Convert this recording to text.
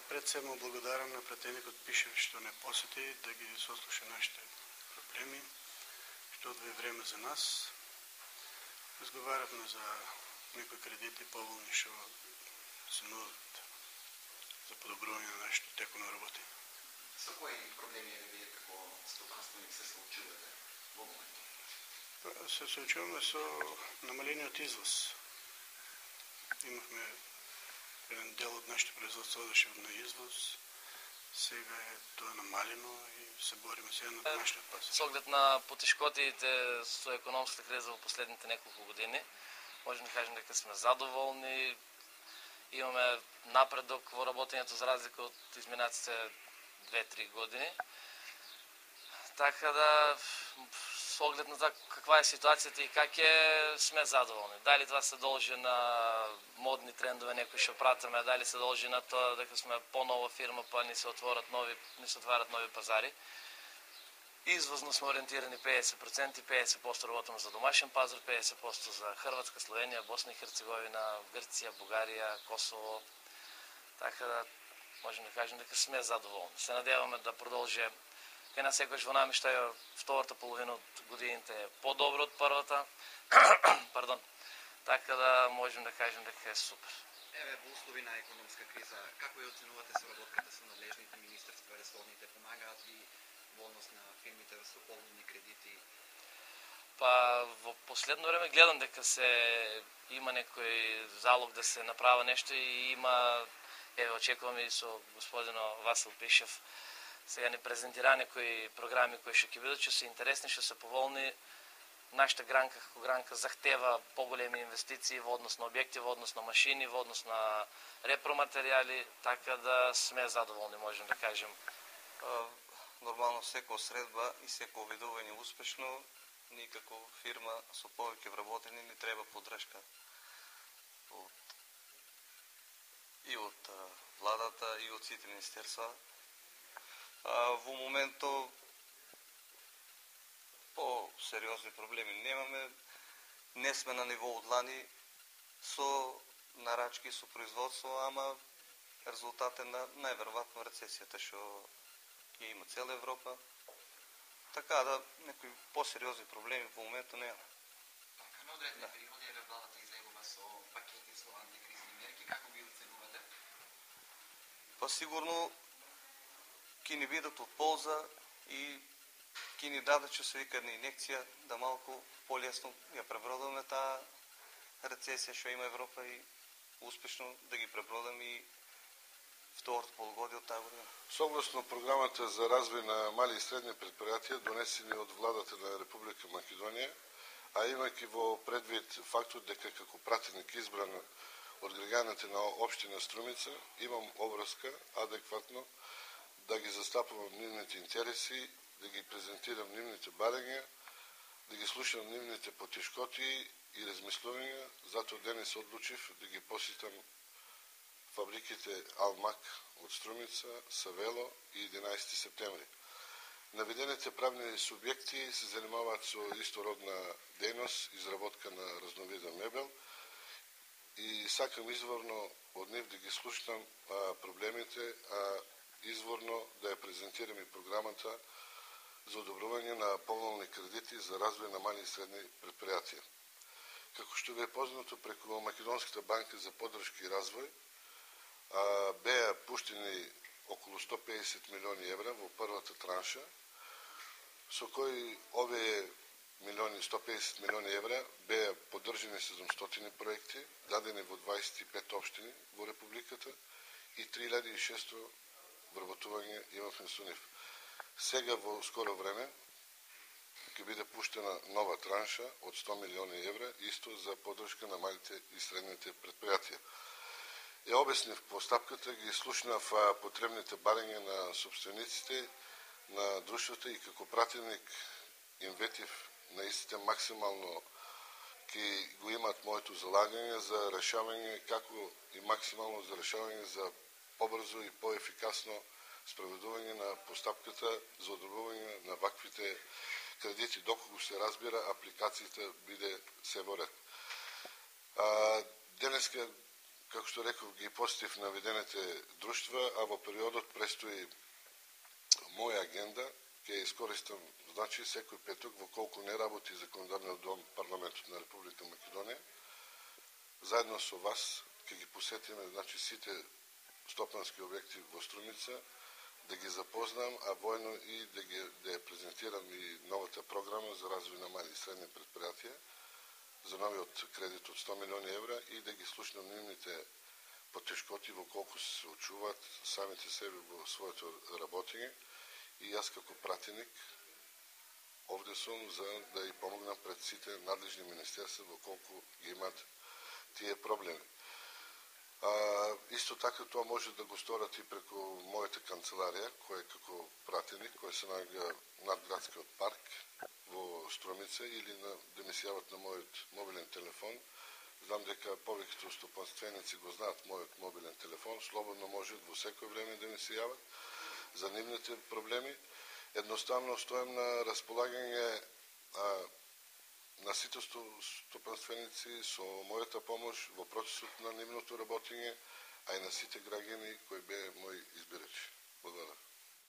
Пред се му благодарам на пратеникот Пишев што не посети да ги сослуша нашите проблеми, што одвои време за нас. Разговаравме за некои кредити поволни што се нудат за подобрување на нашето тековно работи. Со кои проблеми вие како стопанственик се соочувате во моментот? Се соочуваме со намалениот извоз. Имавме еден дел од нашите производства одеше на извоз. Сега е тоа намалено и се бориме сега на домашниот пазар. С оглед на потешкотиите со економската криза во последните неколку години, можем да кажем дека сме задоволни. Имаме напредок во работењето за разлика од изминатите 2-3 години. Така да, с оглед на каква е ситуацијата и как е, сме задоволни. Дали това се должи на модни трендове, некои што пратиме, дали се должи на тоа дека сме по-нова фирма, па ни се отварат нови пазари. Извозно сме ориентирани 50%, 50% работиме за домашен пазар, 50% за Хрватска, Словенија, Босна и Херцеговина, Грција, Бугарија, Косово. Така да можем да кажем дека сме задоволни. Се надеваме да продолжи кај нас секојаш во намештај втората половина од годините е по-добро од првата. Пардон. Така да можем да кажем дека е супер. Еве, во услови на економска криза, како ја оценувате соработката со надлежните министерства, ресорните, помагаат ли во однос на фирмите со поволни кредити? Па во последно време гледам дека има некој залог да се направи нешто и има, очекуваме и со господино Васил Пишев, сега ни презентира некои програми кои што ќе бидат, што се интересни, што се поволни. Нашата гранка како гранка захтева поголеми инвестиции во однос на објекти, во однос на машини, во однос на репроматеријали, така да сме задоволни, можем да кажем. Нормално секоја средба и секој видување успешно, ние како фирма со повеќе вработени ни треба поддршка и од владата и од сите министерства. Во моментот по-сериозни проблеми немаме, не сме на ниво од лани со нарачки, со производство, ама резултат е на најверојатно рецесијата што ја има цела Европа. Така да некои по-сериозни проблеми во моментот нема. Така, на одредени периоди еве владата излегува со пакети со антикризни мерки, како ги оценувате? Па сигурно ќе ни бидат од полза и ќе ни дадат, што се вика, инекција, да малку полесно ја пребродуваме таа рецесија што има Европа и успешно да ги пребродаме и второто полугодие од таа година. Согласно програмата за развој на мали и средни предпријатија, донесени од владата на Република Македонија, а имајќи во предвид фактот дека како пратеник избран од граѓаните на општина Струмица, имам обврска адекватно да ги застапувам нивните интереси, да ги презентирам нивните барања, да ги слушам нивните потешкоти и размислувања. Затоа денес одлучив да ги посетам фабриките Алмак од Струмица, Савело и 11 септември. Наведените правни субјекти се занимаваат со истородна дејност, изработка на разновиден мебел и сакам изворно од нив да ги слушнам проблемите, а изворно да ја презентирам и програмата за одобрување на поволни кредити за развој на мали и средни предпријатија. Како што ви е познато, преку Македонската банка за поддршка и развој беа пуштени околу 150 милиони евра во првата транша, со кои овие 150 милиони евра беа поддржани 700 проекти, дадени во 25 општини во Републиката и 3600 вработување имавме со нив. Сега во скоро време ќе биде пуштена нова транша од 100 милиони евра, исто за поддршка на малите и средните предпријатија. Ја обяснив постапката, ги слушнав потребните барања на собствениците на друштвото и како пратеник им ветив на истите максимално ќе го имат моето залагање за решавање, како и максимално за решавање за побрзо и поефикасно спроведување на постапката за одобрување на ваквите кредити, доколку се разбира апликацијата биде се во ред. Денеска како што реков, ги посетив наведените друштва, а во периодот престои моја агенда, ќе искористам, значи, секој петок, во колку не работи законодавниот дом, парламентот на Република Македонија, заедно со вас ќе ги посетиме, значи, сите стопански објекти во Струмица, да ги запознам, а воено и да ја презентирам и новата програма за развој на мали и средни предпријатија, за новиот кредит од 100 милиони евра и да ги слушнам нивните потешкоти во колку се очуваат самите себе во своето работење. И јас како пратеник овде сум за да ја помогнам пред сите надлежни министерства во колку ги имаат тие проблеми. Исто така тоа може да го сторат и преку мојата канцеларија, која е како пратеник, која се наоѓа над градскиот парк во Струмица, или да ми се јават на мојот мобилен телефон. Знам дека повеќето стопанственици го знаат мојот мобилен телефон, слободно можат во секој време да ми се јават за нивните проблеми. Едноставно стојам на располагање на сите стопанственици со мојата помош во процесот на нивното работење, а и на сите граѓани кои беа мои избирачи. Благодарам.